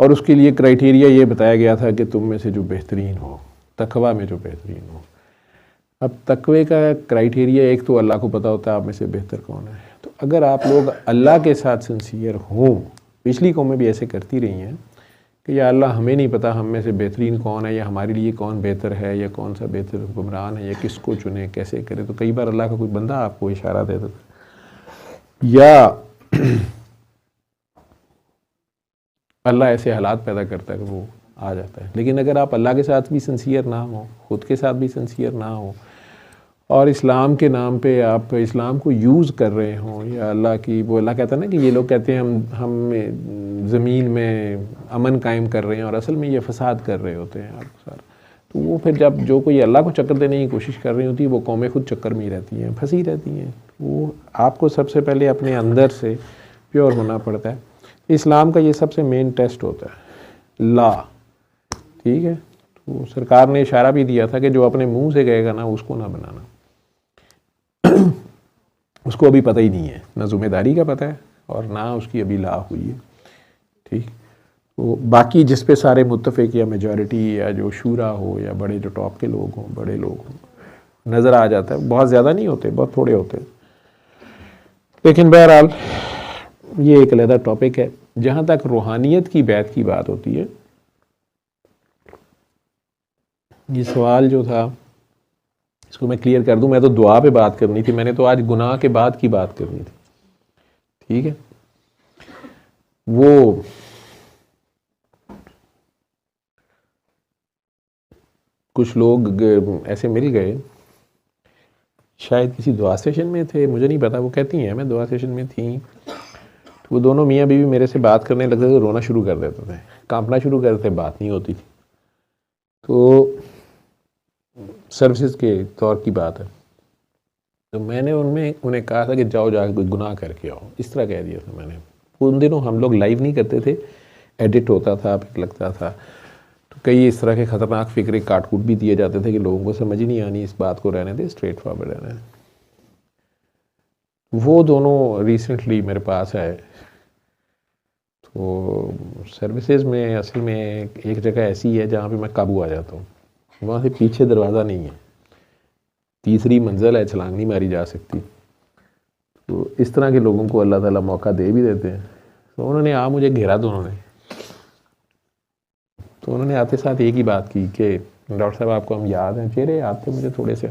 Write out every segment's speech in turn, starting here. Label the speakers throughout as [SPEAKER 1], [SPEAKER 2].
[SPEAKER 1] और उसके लिए क्राइटेरिया ये बताया गया था कि तुम में से जो बेहतरीन हो, तकवा में जो बेहतरीन हो। अब तकवे का क्राइटेरिया एक तो अल्लाह को पता होता है आप में से बेहतर कौन है। तो अगर आप लोग अल्लाह के साथ सिंसियर हों, पिछली कौमें भी ऐसे करती रही हैं कि या अल्लाह हमें नहीं पता हम में से बेहतरीन कौन है, या हमारे लिए कौन बेहतर है, या कौन सा बेहतर हुक्मरान है, या किसको चुने, कैसे करें। तो कई बार अल्लाह का कोई बंदा आपको इशारा दे देता, या अल्लाह ऐसे हालात पैदा करता है कि वो आ जाता है। लेकिन अगर आप अल्लाह के साथ भी सिंसियर ना हो, ख़ुद के साथ भी सिंसियर ना हो, और इस्लाम के नाम पे आप इस्लाम को यूज़ कर रहे हों, या अल्लाह की वो अल्लाह कहता है ना कि ये लोग कहते हैं हम ज़मीन में अमन कायम कर रहे हैं और असल में ये फ़साद कर रहे होते हैं आपके साथ। तो वो फिर जब जो कोई अल्लाह को चक्कर देने की कोशिश कर रही होती है, वो कौमें खुद चक्कर में ही रहती हैं, फंसी रहती हैं। वो आपको सबसे पहले अपने अंदर से प्योर होना पड़ता है। इस्लाम का ये सबसे मेन टेस्ट होता है, ला, ठीक है। तो सरकार ने इशारा भी दिया था कि जो अपने मुंह से कहेगा ना उसको ना बनाना। उसको अभी पता ही नहीं है, ना ज़िम्मेदारी का पता है और ना उसकी अभी ला हुई है, ठीक। तो बाकी जिस पे सारे मुत्तफ़िक या मेजॉरिटी या जो शूरा हो या बड़े जो टॉप के लोग हों, बड़े लोग हों, नज़र आ जाता है। बहुत ज़्यादा नहीं होते, बहुत थोड़े होते। लेकिन बहरहाल ये एक अलग टॉपिक है। जहाँ तक रूहानियत की बैत की बात होती है, ये सवाल जो था इसको मैं क्लियर कर दूं। मैं तो दुआ पे बात करनी थी, मैंने तो आज गुनाह के बाद की बात करनी थी, ठीक है। वो कुछ लोग ऐसे मिल गए, शायद किसी दुआ सेशन में थे, मुझे नहीं पता। वो कहती हैं मैं दुआ सेशन में थी। तो वो दोनों मियाँ बीवी मेरे से बात करने लगते थे, रोना शुरू कर देते थे, कांपना शुरू कर देते, बात नहीं होती थी। तो सर्विसेज के तौर की बात है। तो मैंने उन्हें कहा था कि जाओ जाकर कोई गुनाह करके आओ, इस तरह कह दिया था मैंने। उन दिनों हम लोग लाइव नहीं करते थे, एडिट होता था, फिर लगता था। तो कई इस तरह के ख़तरनाक फ़िक्रे काट-कूट भी दिए जाते थे कि लोगों को समझ ही नहीं आनी, इस बात को रहने दे, स्ट्रेट फॉरवर्ड रहना है। वो दोनों रिसेंटली मेरे पास आए। तो सर्विसेज में असल में एक जगह ऐसी है जहाँ पे मैं काबू आ जाता हूँ। वहाँ से पीछे दरवाज़ा नहीं है, तीसरी मंजिल है, छलांग नहीं मारी जा सकती। तो इस तरह के लोगों को अल्लाह ताला मौका दे भी देते हैं। तो उन्होंने मुझे घेरा, तो उन्होंने आते साथ एक ही बात की कि डॉक्टर साहब आपको हम याद हैं। चेहरे याद थे मुझे, थोड़े से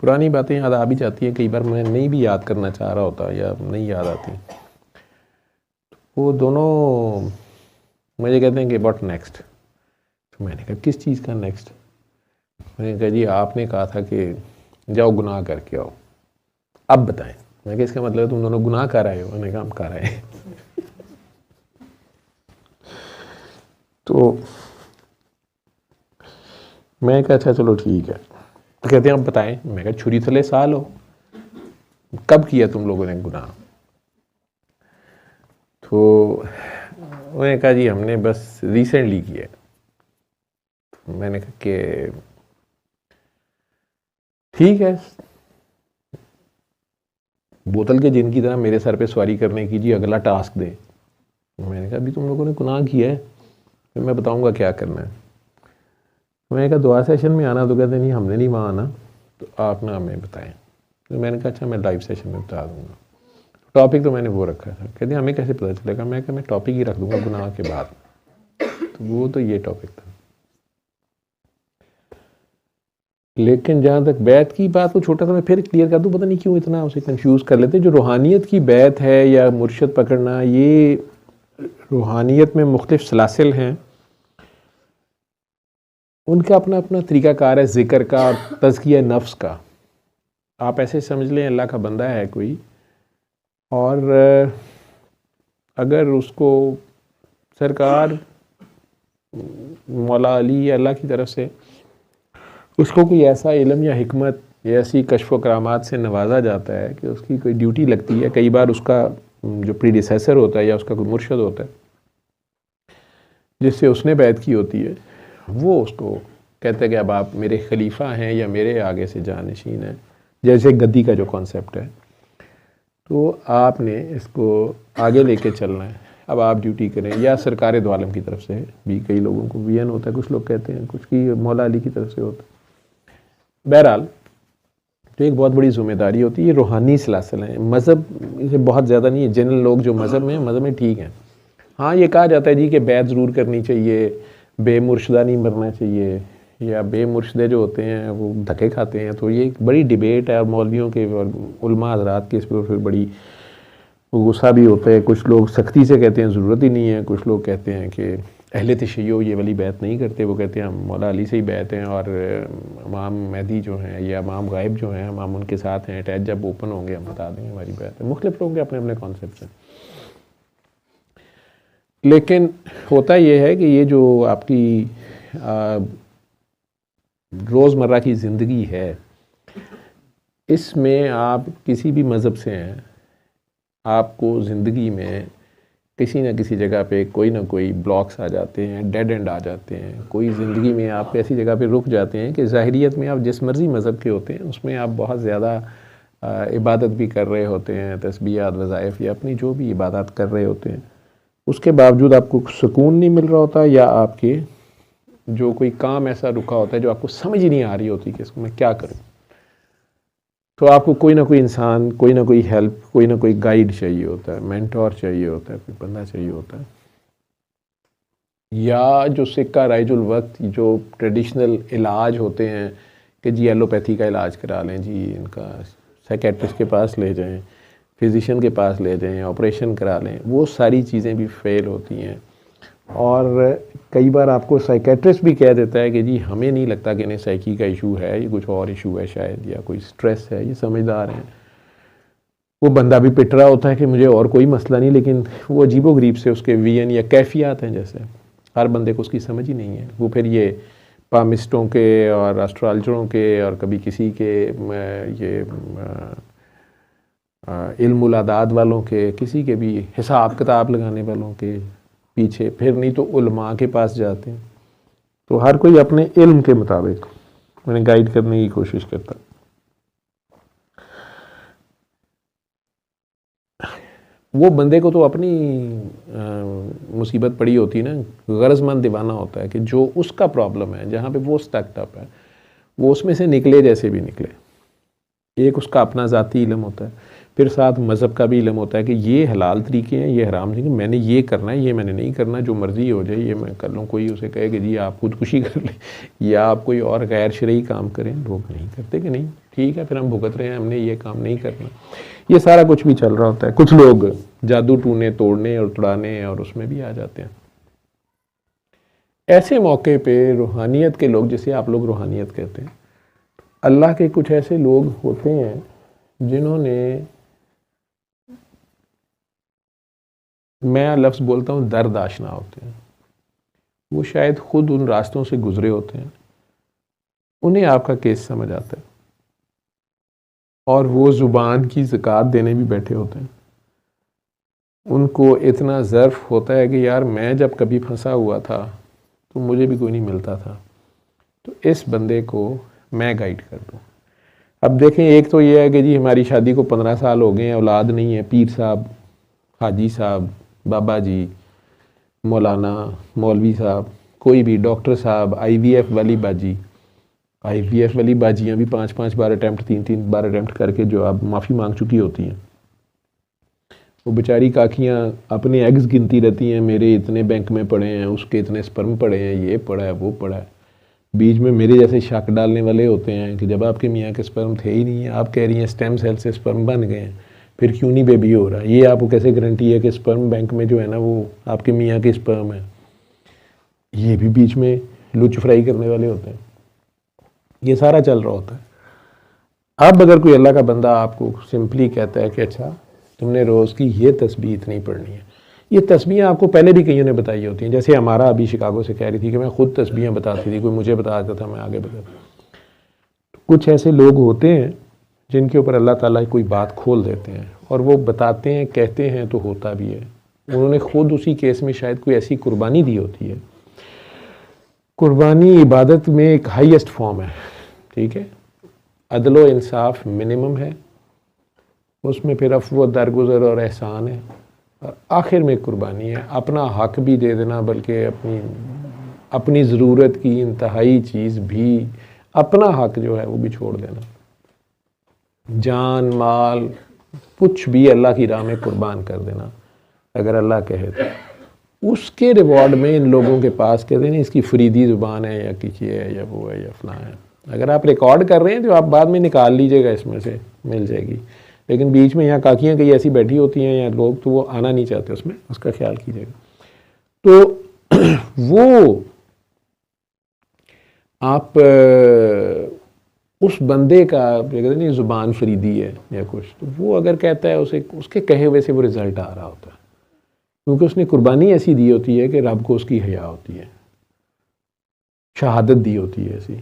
[SPEAKER 1] पुरानी बातें याद आ भी जाती हैं, कई बार मैं नहीं भी याद करना चाह रहा होता या नहीं याद आती। वो दोनों मुझे कहते हैं कि व्हाट नेक्स्ट। तो मैंने कहा किस चीज़ का नेक्स्ट। मैंने कहा जी आपने कहा था कि जाओ गुनाह करके आओ, अब बताएं। मैं कहा इसका मतलब तुम दोनों गुनाह कर आए हो। मैंने कहा हम कर आए। तो मैं कहा अच्छा चलो ठीक है। तो कहते हैं अब बताएं। मैं कहा छुरी थले साल हो, कब किया तुम लोगों ने गुनाह। तो उन्होंने कहा जी हमने बस रिसेंटली किया। तो मैंने कहा कि ठीक है, बोतल के जिन की तरह मेरे सर पे सवारी करने की जी अगला टास्क दे। मैंने कहा अभी तुम लोगों ने गुनाह किया है, फिर मैं बताऊंगा क्या करना है। मैंने कहा दुआ सेशन में आना। तो कहते नहीं हमने नहीं वहाँ आना, तो आप ना हमें बताएं। तो मैंने कहा अच्छा मैं लाइव सेशन में बता दूंगा। टॉपिक तो मैंने वो रखा था। कहते हमें कैसे पता चलेगा। मैं कहा मैं टॉपिक ही रख दूंगा गुनाह के बाद। तो वो तो ये टॉपिक था। लेकिन जहाँ तक बैत की बात, वो छोटा सा मैं फिर क्लियर कर दूँ, पता नहीं क्यों इतना उसे कंफ्यूज कर लेते। जो रूहानियत की बैत है या मुर्शद पकड़ना, ये रूहानियत में मुख्तलिफ सलासिल हैं, उनका अपना अपना तरीक़ाकार है ज़िक्र का और तज़किया नफ्स का। आप ऐसे समझ लें अल्लाह का बंदा है कोई, और अगर उसको सरकार मौला अली या अल्लाह की तरफ से उसको कोई ऐसा इल्म या हिकमत या ऐसी कश्फ व करामात से नवाजा जाता है कि उसकी कोई ड्यूटी लगती है। कई बार उसका जो प्रीडिसेसर होता है या उसका कोई मुर्शद होता है जिससे उसने बैत की होती है, वो उसको कहते हैं कि अब आप मेरे खलीफा हैं या मेरे आगे से जानशीन हैं, जैसे गद्दी का जो कॉन्सेप्ट है। तो आपने इसको आगे लेके चलना है। अब आप ड्यूटी करें, या सरकार दो आलम की तरफ से भी, कई लोगों को वीएन होता है, कुछ लोग कहते हैं, कुछ की मौला अली की तरफ से होता है। बहरहाल तो एक बहुत बड़ी जिम्मेदारी होती है, ये रूहानी सिलसिला है, मज़हब इसे बहुत ज़्यादा नहीं है। जनरल लोग जो मज़हब में ठीक हैं। हाँ, ये कहा जाता है जी कि बैत ज़रूर करनी चाहिए, बेमुर्शदा नहीं मरना चाहिए, या बेमुर्शदे जो होते हैं वो धक्के खाते हैं। तो ये एक बड़ी डिबेट है, और मौलवियों के और उलमा हज़रात के इस पर फिर बड़ी गुस्सा भी होता है। कुछ लोग सख्ती से कहते हैं ज़रूरत ही नहीं है, कुछ लोग कहते हैं कि अहले तशय्यो ये वाली बैत नहीं करते, वो कहते हैं हम मौला अली से ही बैत हैं, और इमाम मेहदी जो हैं या इमाम गायब जो हैं हम उनके साथ हैं, अटैच जब ओपन होंगे हम बता देंगे हमारी बैत है। मुख्तलिफ लोगों के अपने अपने कॉन्सेप्ट हैं। लेकिन होता यह है कि ये जो आपकी रोज़मर्रा की ज़िंदगी है, इसमें आप किसी भी मज़हब से हैं, आपको ज़िंदगी में किसी न किसी जगह पे कोई ना कोई ब्लॉक्स आ जाते हैं, डेड एंड आ जाते हैं। कोई ज़िंदगी में आप ऐसी जगह पे रुक जाते हैं कि ज़ाहिरियत में आप जिस मर्ज़ी मज़हब के होते हैं उसमें आप बहुत ज़्यादा इबादत भी कर रहे होते हैं, तस्बीहात, वज़ाइफ या अपनी जो भी इबादत कर रहे होते हैं, उसके बावजूद आपको सुकून नहीं मिल रहा होता, या आपके जो कोई काम ऐसा रुका होता है जो आपको समझ ही नहीं आ रही होती कि इसको मैं क्या करूँ। तो आपको कोई ना कोई इंसान, कोई ना कोई हेल्प, कोई ना कोई गाइड चाहिए होता है, मेंटोर चाहिए होता है, कोई बंदा चाहिए होता है। या जो सिक्का राइजुल वक्त, जो ट्रेडिशनल इलाज होते हैं कि जी एलोपैथी का इलाज करा लें, जी इनका साइकेट्रिस्ट के पास ले जाएं, फिजिशियन के पास ले जाएं, ऑपरेशन करा लें, वो सारी चीज़ें भी फेल होती हैं। और कई बार आपको साइकेट्रिस्ट भी कह देता है कि जी हमें नहीं लगता कि इन्हें साइकी का इशू है, ये कुछ और इशू है शायद, या कोई स्ट्रेस है, ये समझदार हैं। वो बंदा भी पिट रहा होता है कि मुझे और कोई मसला नहीं, लेकिन वो अजीबोगरीब से उसके वीएन या कैफियत हैं, जैसे हर बंदे को उसकी समझ ही नहीं है। वो फिर ये पामिस्टों के और एस्ट्रोलॉजरों के और कभी किसी के ये इल्मुल आदाद वालों के, किसी के भी हिसाब किताब लगाने वालों के पीछे, फिर नहीं तो उलमा के पास जाते हैं। तो हर कोई अपने इल्म के मुताबिक मैंने गाइड करने की कोशिश करता। वो बंदे को तो अपनी मुसीबत पड़ी होती है ना, गरजमंद दीवाना होता है कि जो उसका प्रॉब्लम है, जहाँ पे वो स्टक्ड अप है, वो उसमें से निकले जैसे भी निकले। एक उसका अपना ज़ाती इल्म होता है, फिर साथ मज़हब का भी इल्म होता है कि ये हलाल तरीके हैं, ये हराम तरीके, मैंने ये करना है, ये मैंने नहीं करना, जो मर्ज़ी हो जाए ये मैं कर लूँ। कोई उसे कहे कि जी आप खुदकुशी कर लें या आप कोई और गैर शरई काम करें, लोग नहीं करते कि नहीं ठीक है, फिर हम भुगत रहे हैं, हमने ये काम नहीं करना। ये सारा कुछ भी चल रहा होता है। कुछ लोग जादू टूने, तोड़ने और तुड़ाने और उसमें भी आ जाते हैं। ऐसे मौके पे रूहानियत के लोग, जिसे आप लोग रूहानियत कहते हैं, अल्लाह के कुछ ऐसे लोग होते हैं जिन्होंने, मैं लफ्ज़ बोलता हूँ, दर्द आशना होते हैं। वो शायद खुद उन रास्तों से गुजरे होते हैं, उन्हें आपका केस समझ आता है, और वो ज़ुबान की ज़कात देने भी बैठे होते हैं। उनको इतना ज़र्फ होता है कि यार मैं जब कभी फंसा हुआ था तो मुझे भी कोई नहीं मिलता था, तो इस बंदे को मैं गाइड कर दूँ। अब देखें, एक तो ये है कि जी हमारी शादी को 15 साल हो गए हैं, औलाद नहीं है, पीर साहब, हाजी साहब, बाबा जी, मौलाना, मौलवी साहब, कोई भी डॉक्टर साहब, IVF वाली बाजी, IVF वाली बाजियाँ भी 5-5 बार अटैम्प्ट, 3-3 बार अटैम्प्ट करके जो अब माफ़ी मांग चुकी होती हैं, वो बेचारी काकियाँ अपने एग्स गिनती रहती हैं, मेरे इतने बैंक में पड़े हैं, उसके इतने स्पर्म पड़े हैं, ये पड़ा है, वो पड़ा है। बीच में मेरे जैसे शक डालने वाले होते हैं कि जब आपके मियाँ के स्पर्म थे ही नहीं है, आप कह रही हैं स्टेम सेल से स्पर्म बन गए हैं, फिर क्यों नहीं बेबी हो रहा? ये आपको कैसे गारंटी है कि स्पर्म बैंक में जो है ना वो आपके मियाँ के स्पर्म है? ये भी बीच में लुच फ्राई करने वाले होते हैं। ये सारा चल रहा होता है। अब अगर कोई अल्लाह का बंदा आपको सिंपली कहता है कि अच्छा तुमने रोज़ की ये तस्बीह इतनी पढ़नी है, ये तस्बीहें आपको पहले भी कईयों ने बताई होती हैं। जैसे हमारा अभी शिकागो से कह रही थी कि मैं खुद तस्बीहें बताती थी, कोई मुझे बताता था, मैं आगे बताता। कुछ ऐसे लोग होते हैं जिनके ऊपर अल्लाह ताला कोई बात खोल देते हैं और वो बताते हैं, कहते हैं तो होता भी है। उन्होंने खुद उसी केस में शायद कोई ऐसी कुर्बानी दी होती है। कुर्बानी इबादत में एक हाईएस्ट फॉर्म है, ठीक है, अदलो इंसाफ मिनिमम है, उसमें फिर अफ़्व दरगुज़र और एहसान है, आखिर में कुर्बानी है, अपना हक भी दे देना, बल्कि अपनी ज़रूरत की इंतहाई चीज़ भी, अपना हक जो है वो भी छोड़ देना, जान माल कुछ भी अल्लाह की राह में कुर्बान कर देना अगर अल्लाह कहे तो। उसके रिवॉर्ड में इन लोगों के पास कहते हैं इसकी फरीदी ज़ुबान है या किसी है या वो है या फलां है। अगर आप रिकॉर्ड कर रहे हैं तो आप बाद में निकाल लीजिएगा, इसमें से मिल जाएगी, लेकिन बीच में यहाँ काकियाँ कहीं ऐसी बैठी होती हैं या लोग, तो वो आना नहीं चाहते उसमें, उसका ख्याल कीजिएगा। तो वो आप उस बंदे का कहते नहीं ज़ुबान फरीदी है या कुछ, तो वो अगर कहता है उसे, उसके कहे हुए से वो रिज़ल्ट आ रहा होता है, क्योंकि उसने कुर्बानी ऐसी दी होती है कि रब को उसकी हया होती है, शहादत दी होती है, ऐसी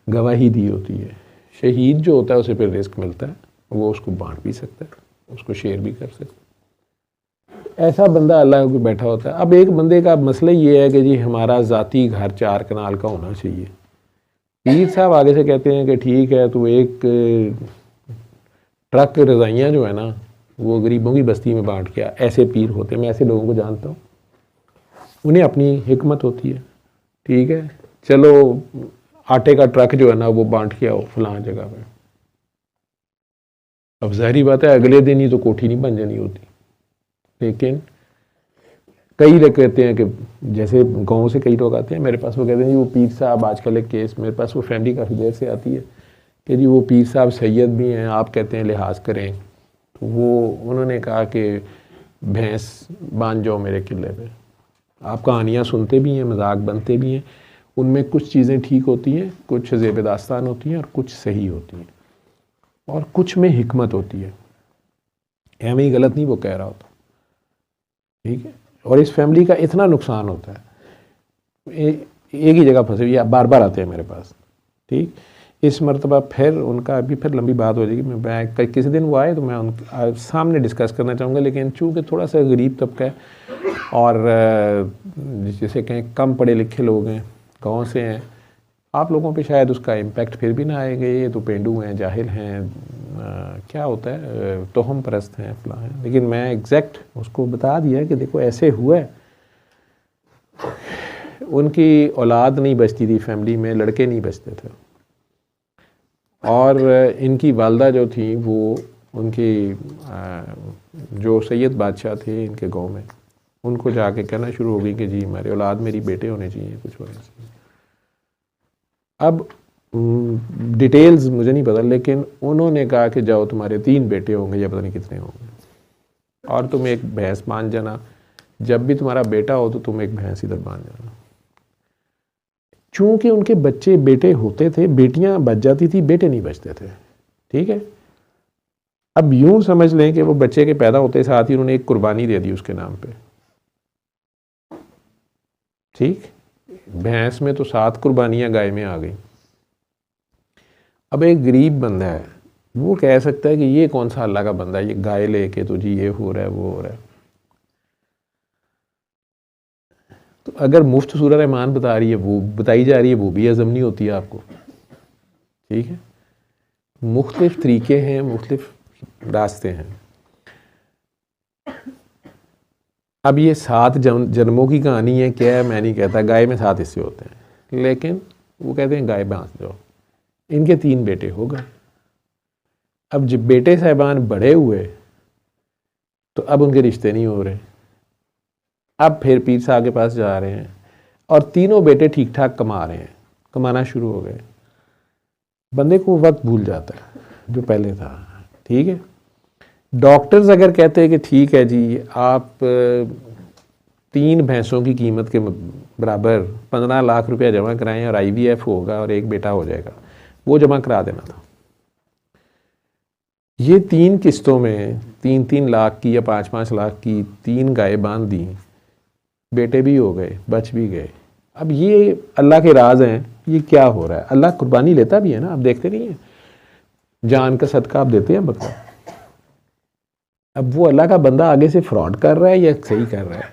[SPEAKER 1] गवाही दी होती है। शहीद जो होता है उसे फिर रिस्क मिलता है, वो उसको बांट भी सकता है, उसको शेयर भी कर सकता है। ऐसा बंदा अल्लाह को बैठा होता है। अब एक बंदे का मसला ये है कि जी हमारा ज़ाती घर 4 कनाल का होना चाहिए। पीर साहब आगे से कहते हैं कि ठीक है, तो एक ट्रक रज़ाइयाँ जो है ना वो गरीबों की बस्ती में बांट के, ऐसे पीर होते हैं, मैं ऐसे लोगों को जानता हूँ, उन्हें अपनी हिकमत होती है, ठीक है चलो आटे का ट्रक जो है ना वो बांट के आओ फलां जगह पे। अब ज़ाहिरी बात है अगले दिन ही तो कोठी नहीं बन जानी होती, लेकिन कई लोग कहते हैं कि जैसे गाँव से कई लोग आते हैं मेरे पास, वो कहते हैं जी वो पीर साहब, आजकल एक केस मेरे पास, वो फैमिली काफ़ी देर से आती है कि जी वो पीर साहब सैयद भी हैं, आप कहते हैं लिहाज करें, तो वो उन्होंने कहा कि भैंस बांध जाओ मेरे किले पे। आप कहानियाँ सुनते भी हैं, मजाक बनते भी हैं, उनमें कुछ चीज़ें ठीक होती हैं, कुछ ज़ेब दास्तान होती हैं और कुछ सही होती हैं और कुछ में हिकमत होती है, एवं ही गलत नहीं वो कह रहा होता, ठीक है। और इस फैमिली का इतना नुकसान होता है, एक ही जगह फंसे हुए बार बार आते हैं मेरे पास, ठीक। इस मरतबा फिर उनका अभी फिर लंबी बात हो जाएगी, मैं किसी दिन वो आए तो मैं उनके सामने डिस्कस करना चाहूँगा, लेकिन चूँकि थोड़ा सा गरीब तबका है और जैसे कहें कम पढ़े लिखे लोग हैं, गाँव से हैं, आप लोगों पे शायद उसका इम्पैक्ट फिर भी ना आएगा, ये तो पेंडू हैं, जाहिल हैं, क्या होता है तोहम परस्त हैं, फलां हैं। लेकिन मैं एग्जैक्ट उसको बता दिया कि देखो ऐसे हुआ है, उनकी औलाद नहीं बचती थी, फैमिली में लड़के नहीं बचते थे, और इनकी वालदा जो थी वो उनकी जो सैयद बादशाह थे इनके गांव में, उनको जाके कहना शुरू हो गई कि जी हमारे औलाद मेरी बेटे होने चाहिए, कुछ होने चाहिए। अब डिटेल्स मुझे नहीं पता, लेकिन उन्होंने कहा कि जाओ तुम्हारे 3 बेटे होंगे या पता नहीं कितने होंगे, और तुम एक भैंस बांध जाना, जब भी तुम्हारा बेटा हो तो तुम एक भैंस इधर बांध जाना। चूँकि उनके बच्चे बेटे होते थे, बेटियां बच जाती थी, बेटे नहीं बचते थे, ठीक है। अब यूं समझ लें कि वो बच्चे के पैदा होते साथ ही उन्होंने एक कुर्बानी दे दी उसके नाम पे, ठीक। भैंस में तो 7 कुर्बानियां गाय में आ गई। अब एक गरीब बंदा है, वो कह सकता है कि ये कौन सा अल्लाह का बंदा है, ये गाय लेके तो जी ये हो रहा है वो हो रहा है। तो अगर मुफ्त सूरह रहमान बता रही है, वो बताई जा रही है, वो भी हज़म नहीं होती है आपको, ठीक है। मुख्तलिफ तरीके हैं, मुख्तलिफ रास्ते हैं। अब ये 7 जन्मों की कहानी है क्या है मैं नहीं कहता, गाय में 7 हिस्से होते हैं, लेकिन वो कहते हैं गाय बांध जाओ। इनके 3 बेटे हो गए। अब जब बेटे साहिबान बड़े हुए तो अब उनके रिश्ते नहीं हो रहे, अब फिर पीर साहब के पास जा रहे हैं और तीनों बेटे ठीक ठाक कमा रहे हैं, कमाना शुरू हो गए। बंदे को वक्त भूल जाता है जो पहले था, ठीक है। डॉक्टर्स अगर कहते हैं कि ठीक है जी आप 3 भैंसों की कीमत के बराबर 15 लाख रुपया जमा कराएं और IVF होगा और एक बेटा हो जाएगा, वो जमा करा देना था। ये 3 किस्तों में 3-3 लाख की या 5-5 लाख की 3 गाय बांध दी, बेटे भी हो गए, बच भी गए। अब ये अल्लाह के राज हैं, ये क्या हो रहा है। अल्लाह कुर्बानी लेता भी है ना, आप देखते नहीं हैं, जान का सदका आप देते हैं बकरा। अब वो अल्लाह का बंदा आगे से फ्रॉड कर रहा है या सही कर रहा है,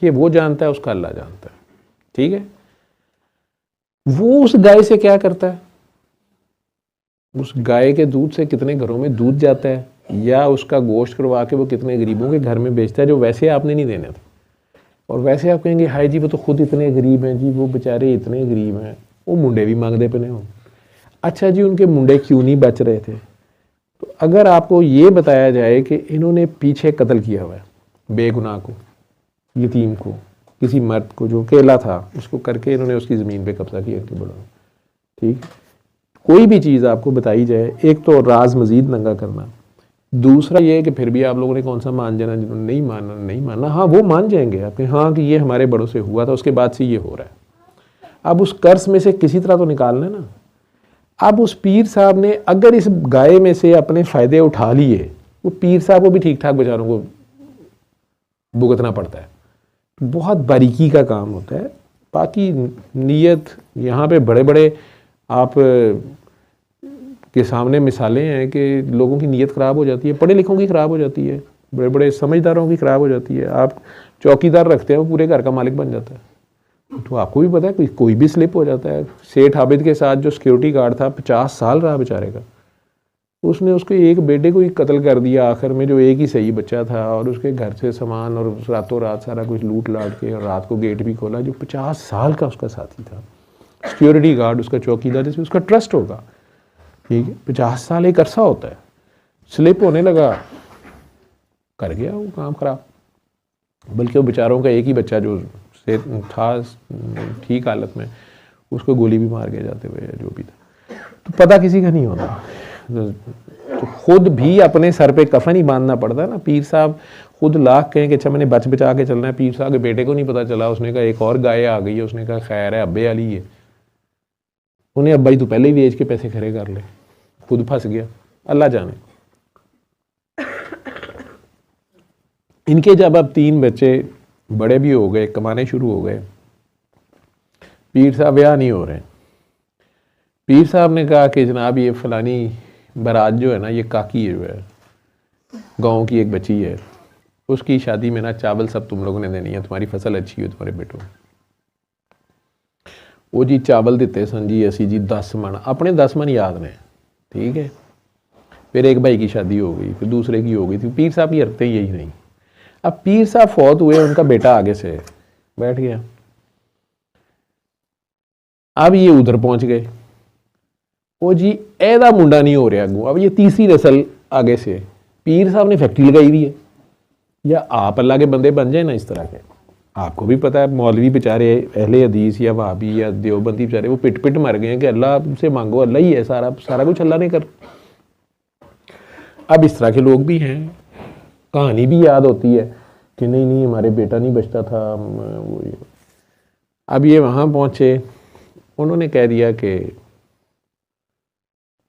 [SPEAKER 1] ये वो जानता है, उसका अल्लाह जानता है, ठीक है। वो उस गाय से क्या करता है, उस गाय के दूध से कितने घरों में दूध जाता है, या उसका गोश्त करवा के वो कितने गरीबों के घर में बेचता है जो वैसे आपने नहीं देने थे। और वैसे आप कहेंगे हाय जी वो तो खुद इतने गरीब हैं जी, वो बेचारे इतने गरीब हैं, वो मुंडे भी मांगते पने हो। अच्छा जी, उनके मुंडे क्यों नहीं बच रहे थे? तो अगर आपको ये बताया जाए कि इन्होंने पीछे कत्ल किया हुआ है बेगुनाह को, यतीम को, किसी मर्द को जो अकेला था उसको करके इन्होंने उसकी ज़मीन पे कब्जा किया इनके बड़ों ने, ठीक। कोई भी चीज़ आपको बताई जाए, एक तो राज मजीद नंगा करना, दूसरा ये है कि फिर भी आप लोगों ने कौन सा मान जाना, जिन्होंने नहीं मानना, हाँ वो मान जाएंगे आपके, हाँ कि ये हमारे बड़ों से हुआ था, उसके बाद से ये हो रहा है। अब उस कर्ज में से किसी तरह तो निकालना है ना। अब उस पीर साहब ने अगर इस गाय में से अपने फ़ायदे उठा लिए, वो पीर साहब को भी ठीक ठाक बेचारों को भुगतना पड़ता है। बहुत बारीकी का काम होता है। बाकी नीयत यहाँ पे बड़े बड़े आप के सामने मिसालें हैं कि लोगों की नीयत ख़राब हो जाती है, पढ़े लिखों की ख़राब हो जाती है, बड़े बड़े समझदारों की ख़राब हो जाती है। आप चौकीदार रखते हैं, वो पूरे घर का मालिक बन जाता है। तो आपको भी पता है कोई भी स्लिप हो जाता है। सेठ आबिद के साथ जो सिक्योरिटी गार्ड था 50 साल रहा बेचारे का, उसने उसके एक बेटे को ही कत्ल कर दिया आखिर में, जो एक ही सही बच्चा था, और उसके घर से सामान और रातों रात सारा कुछ लूट लाट के, और रात को गेट भी खोला, जो 50 साल का उसका साथी था, सिक्योरिटी गार्ड, उसका चौकीदार, जैसे उसका ट्रस्ट होगा, ठीक है। 50 साल एक अरसा होता है। स्लिप होने लगा, कर गया वो काम खराब। बल्कि वो बेचारों का एक ही बच्चा जो था ठीक हालत में, उसको गोली भी मार के जाते हुए, जो भी था। तो पता किसी का नहीं होता, तो खुद भी अपने सर पे कफन ही बांधना पड़ता है ना। पीर साहब खुद लाख कहें कि अच्छा मैंने बच बचा के चलना है, पीर साहब के बेटे को नहीं पता चला, उसने कहा एक और गाय आ गई है, उसने कहा खैर है अब्बे वाली है, उन्हें अब्बा ही तो पहले ही बेच के पैसे खड़े कर ले, खुद फंस गया, अल्लाह जाने। इनके जब अब 3 बच्चे बड़े भी हो गए, कमाने शुरू हो गए, पीर साहब ब्याह नहीं हो रहे। पीर साहब ने कहा कि जनाब ये फलानी बारात जो है ना, ये काकी जो है, गांव की एक बच्ची है, उसकी शादी में ना चावल सब तुम लोगों ने देनी है, तुम्हारी फसल अच्छी हो तुम्हारे बेटों। वो जी चावल दिते सन जी असी जी 10 मन, अपने 10 मन याद ने, ठीक है। फिर एक भाई की शादी हो गई, फिर दूसरे की हो गई थी। पीर साहब ये रखते यही नहीं। अब पीर साहब फौत हुए, उनका बेटा आगे से बैठ गया। अब ये उधर पहुंच गए, वो जी ऐदा मुंडा नहीं हो रहा अगू, अब ये तीसरी नस्ल आगे से। पीर साहब ने फैक्ट्री लगाई हुई है, या आप अल्लाह के बंदे बन जाए ना इस तरह के। आपको भी पता है मौलवी बेचारे अहले हदीस या वहाबी या देवबंदी बेचारे वो पिट पिट मर गए हैं कि अल्लाह से मांगो, अल्लाह ही है, सारा कुछ अल्लाह ने कर। अब इस तरह के लोग भी हैं। कहानी भी याद होती है कि नहीं हमारे बेटा नहीं बचता था वो ये। अब ये वहाँ पहुँचे, उन्होंने कह दिया कि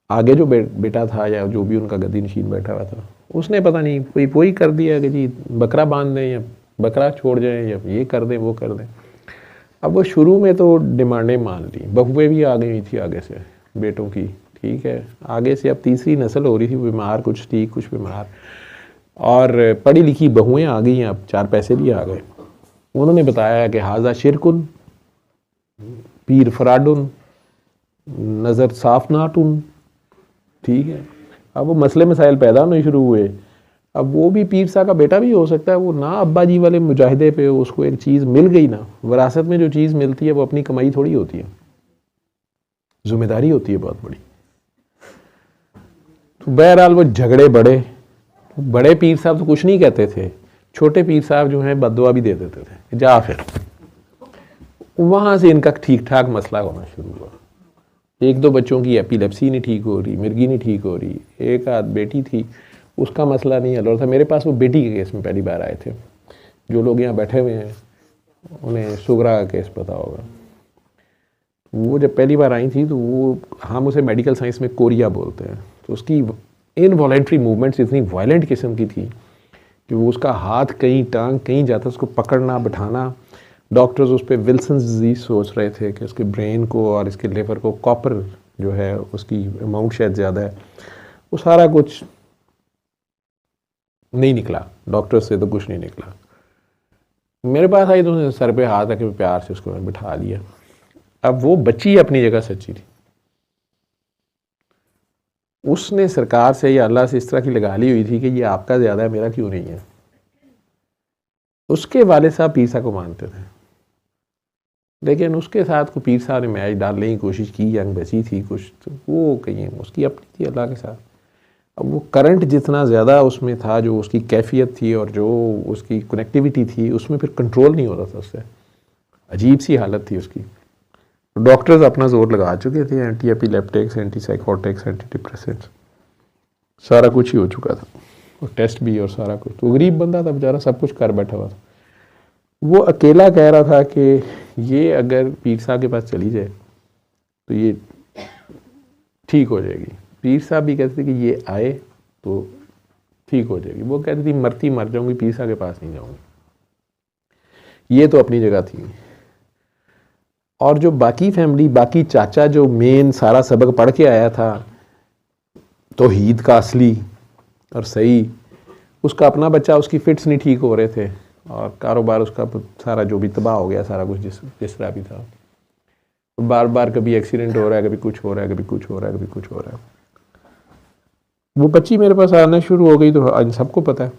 [SPEAKER 1] आगे जो बेटा था या जो भी उनका गद्दी नशीन बैठा हुआ था, उसने पता नहीं कोई वही कर दिया कि जी बकरा बांध दें या बकरा छोड़ जाएं या ये कर दें वो कर दें। अब वो शुरू में तो डिमांडें मान ली, बहुएँ भी आ गई थी आगे से बेटों की, ठीक है। आगे से अब तीसरी नस्ल हो रही थी, बीमार कुछ ठीक कुछ बीमार, और पढ़ी लिखी बहुएँ आ गई हैं, अब 4 पैसे भी आ गए। उन्होंने बताया कि हाजा शिरकुन, पीर फराडुन, नज़र साफ नाटुन, ठीक है। अब वो मसले मसाइल पैदा होने शुरू हुए। अब वो भी पीर साहब का बेटा भी हो सकता है, वो ना अब्बा जी वाले मुजाहिदे पे उसको एक चीज़ मिल गई ना, विरासत में जो चीज़ मिलती है वो अपनी कमाई थोड़ी होती है, जिम्मेदारी होती है बहुत बड़ी। तो बहरहाल वो झगड़े बड़े पीर साहब तो कुछ नहीं कहते थे, छोटे पीर साहब जो हैं बद्दुआ भी दे देते थे, जा फिर। वहाँ से इनका ठीक ठाक मसला होना शुरू हुआ। 1-2 बच्चों की एपिलेप्सी नहीं ठीक हो रही, मिर्गी नहीं ठीक हो रही, एक आध बेटी थी उसका मसला नहीं हल हो रहा था। मेरे पास वो बेटी के केस में पहली बार आए थे। जो लोग यहाँ बैठे हुए हैं उन्हें सुगरा का केस पता होगा। वो जब पहली बार आई थी तो वो, हम उसे मेडिकल साइंस में कोरिया बोलते हैं, तो उसकी इनवॉलेंट्री मूवमेंट्स इतनी वायलेंट किस्म की थी कि वो उसका हाथ कहीं टांग कहीं जाता, उसको पकड़ना बैठाना। डॉक्टर्स उस पर विल्सन डिजीज़ सोच रहे थे कि उसके ब्रेन को और इसके लिवर को कॉपर जो है उसकी अमाउंट शायद ज़्यादा है। वो सारा कुछ नहीं निकला, डॉक्टर से तो कुछ नहीं निकला। मेरे पास आई तो सर पे हाथ रखे प्यार से उसको बिठा लिया। अब वो बच्ची अपनी जगह सच्ची थी। उसने सरकार से या अल्लाह से इस तरह की लगा ली हुई थी कि ये आपका ज़्यादा है, मेरा क्यों नहीं है। उसके वाले साहब पीर साहब को मानते थे, लेकिन उसके साथ को पीर साहब ने मैच डालने की कोशिश की, यंग बची थी कुछ, तो वो कहीं उसकी अपनी थी अल्लाह के साथ। अब वो करंट जितना ज़्यादा उसमें था, जो उसकी कैफियत थी और जो उसकी कनेक्टिविटी थी, उसमें फिर कंट्रोल नहीं होता था उससे। अजीब सी हालत थी उसकी। डॉक्टर्स अपना जोर लगा चुके थे, anti epileptics, anti psychotics, anti depressants, सारा कुछ ही हो चुका था, और टेस्ट भी और सारा कुछ। तो गरीब बंदा था बेचारा, सब कुछ कर बैठा हुआ था। वो अकेला कह रहा था कि ये अगर पीर साहब के पास चली जाए तो ये ठीक हो जाएगी। पीर साहब भी कहते थे कि ये आए तो ठीक हो जाएगी। वो कहती थी मरती मर जाऊंगी, पीर साहब के पास नहीं जाऊंगी। ये तो अपनी जगह थी। और जो बाकी फैमिली, बाकी चाचा जो मेन सारा सबक पढ़ के आया था तौहीद का असली और सही, उसका अपना बच्चा, उसकी फिट्स नहीं ठीक हो रहे थे और कारोबार उसका सारा जो भी तबाह हो गया, सारा कुछ जिस तरह भी था। बार बार कभी एक्सीडेंट हो रहा है, कभी कुछ हो रहा है, कभी कुछ हो रहा है, कभी कुछ हो रहा है। वो बच्ची मेरे पास आना शुरू हो गई तो आज सबको पता है,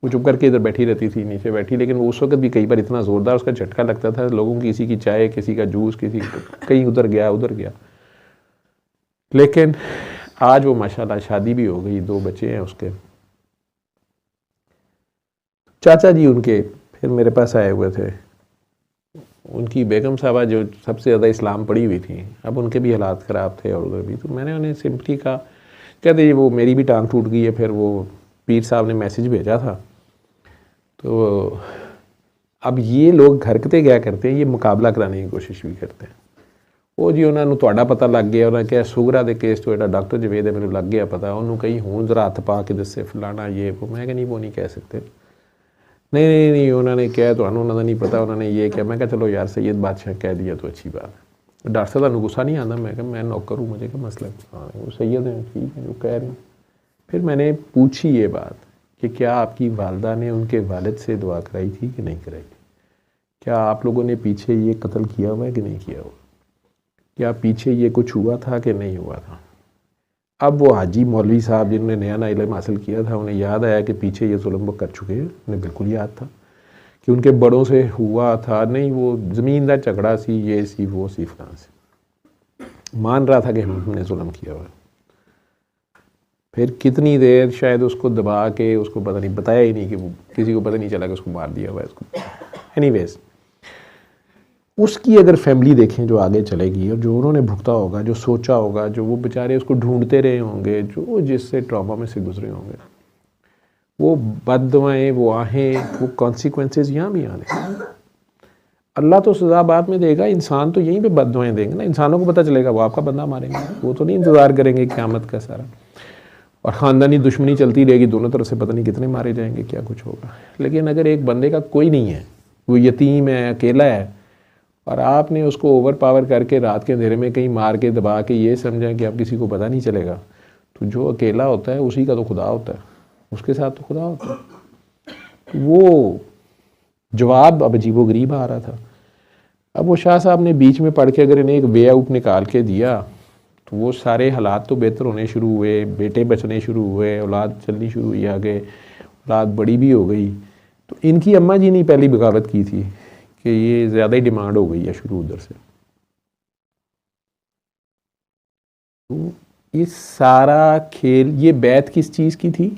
[SPEAKER 1] वो चुप करके इधर बैठी रहती थी, नीचे बैठी। लेकिन वो उस वक्त भी कई बार इतना ज़ोरदार उसका झटका लगता था लोगों की, किसी की चाय, किसी का जूस, किसी कहीं उधर गया। लेकिन आज वो माशाल्लाह शादी भी हो गई, 2 बच्चे हैं उसके। चाचा जी उनके फिर मेरे पास आए हुए थे। उनकी बेगम साहबा जो सबसे ज़्यादा इस्लाम पढ़ी हुई थी, अब उनके भी हालात ख़राब थे और उधर भी। तो मैंने उन्हें सिंपली कहा, कहते वो मेरी भी टांग टूट गई है। फिर वो पीर साहब ने मैसेज भेजा था। तो अब ये लोग हरकतें क्या करते हैं, ये मुकाबला कराने की कोशिश भी करते हैं। ਉਹ जी उन्होंने ਤੁਹਾਡਾ पता लग गया, उन्होंने कहा शुगरा के केस तो एडा डॉक्टर जवेद है, मैंने लग गया पता, उन्होंने कहीं हूँ जरा हथ पा के दसे फलाना ये वो। मैं नहीं, वो नहीं कह सकते। नहीं उन्होंने कहा तो उन्होंने नहीं पता, उन्होंने ये किया। मैं कहा चलो यार सैयद बादशाह कह दिया तो अच्छी बात है। डॉक्टर साहब को गुस्सा नहीं आता। मैं कहा मैं नौकर हूँ, मुझे क्या मसला। हाँ वो सैयद हैं, ठीक है जो कह रही। फिर मैंने पूछी ये बात कि क्या आपकी वालदा ने उनके वालिद से दुआ कराई थी कि नहीं कराई थी? क्या आप लोगों ने पीछे ये कत्ल किया हुआ है कि नहीं किया हुआ? क्या पीछे ये कुछ हुआ था कि नहीं हुआ था? अब वो हाजी मौलवी साहब जिन्होंने नया नया इल्म हासिल किया था, उन्हें याद आया कि पीछे ये जुल्म वो कर चुके हैं। उन्हें बिल्कुल याद था कि उनके बड़ों से हुआ था। नहीं वो ज़मीन का झगड़ा सी, ये सी वो सी फलां से। मान रहा था कि हमने जुल्म किया हुआ। फिर कितनी देर शायद उसको दबा के, उसको पता नहीं, बताया ही नहीं कि वो किसी को पता नहीं चला कि उसको मार दिया हुआ है उसको। एनीवेज, उसकी अगर फैमिली देखें जो आगे चलेगी और जो उन्होंने भुगता होगा, जो सोचा होगा, जो वो बेचारे उसको ढूंढते रहे होंगे, जो जिससे ट्रॉमा में से गुजरे होंगे, वो बददुआएं, वो आहें, वो कॉन्सिक्वेंसेस यहाँ भी आने। अल्लाह तो सज़ा बाद में देगा, इंसान तो यहीं पे बददुआएं देंगे ना। इंसानों को पता चलेगा, वो आपका बंदा मारेंगे, वो तो नहीं इंतज़ार करेंगे क़यामत का सारा। और ख़ानदानी दुश्मनी चलती रहेगी, दोनों तरफ से पता नहीं कितने मारे जाएंगे, क्या कुछ होगा। लेकिन अगर एक बंदे का कोई नहीं है, वो यतीम है, अकेला है, और आपने उसको ओवर पावर करके रात के अंधेरे में कहीं मार के दबा के ये समझा कि अब किसी को पता नहीं चलेगा, तो जो अकेला होता है उसी का तो खुदा होता है, उसके साथ तो खुदा होता है। वो जवाब अब अजीबोगरीब आ रहा था। अब वो शाह साहब ने बीच में पढ़ के अगर इन्हें एक वे आउट निकाल के दिया तो वो सारे हालात तो बेहतर होने शुरू हुए, बेटे बचने शुरू हुए, औलाद चलनी शुरू हुई आगे, औलाद बड़ी भी हो गई। तो इनकी अम्मा जी ने पहली बगावत की थी कि ये ज़्यादा ही डिमांड हो गई है शुरू उधर से। तो ये सारा खेल, ये बैत किस चीज़ की थी?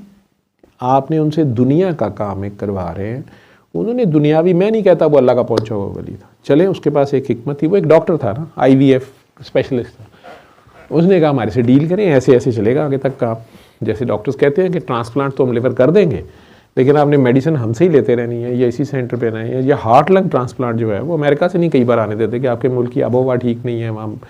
[SPEAKER 1] आपने उनसे दुनिया का काम एक करवा रहे हैं। उन्होंने दुनियावी, मैं नहीं कहता वो अल्लाह का पहुंचा हुआ वली था, चले उसके पास एक हिकमत थी, वो एक डॉक्टर था ना, IVF स्पेशलिस्ट था। उसने कहा हमारे से डील करें, ऐसे ऐसे चलेगा आगे तक का। जैसे डॉक्टर्स कहते हैं कि ट्रांसप्लांट तो हम लिवर कर देंगे, लेकिन आपने मेडिसिन हमसे ही लेते रहनी है, या इसी सेंटर पे रहना है। या हार्ट लंग ट्रांसप्लांट जो है वो अमेरिका से नहीं कई बार आने देते कि आपके मुल्क की आबोहवा ठीक नहीं है, वहाँ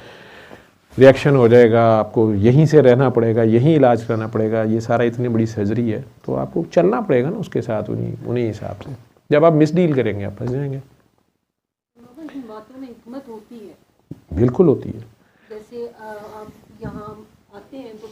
[SPEAKER 1] रिएक्शन हो जाएगा, आपको यहीं से रहना पड़ेगा, यहीं इलाज कराना पड़ेगा, ये सारा इतनी बड़ी सर्जरी है, तो आपको चलना पड़ेगा ना उसके साथ, उन्हीं हिसाब से। जब आप मिस डील करेंगे आप फंस जाएंगे।
[SPEAKER 2] बातों में हिकमत होती है,
[SPEAKER 1] बिल्कुल होती है।
[SPEAKER 2] जैसे आप यहाँ आते हैं तो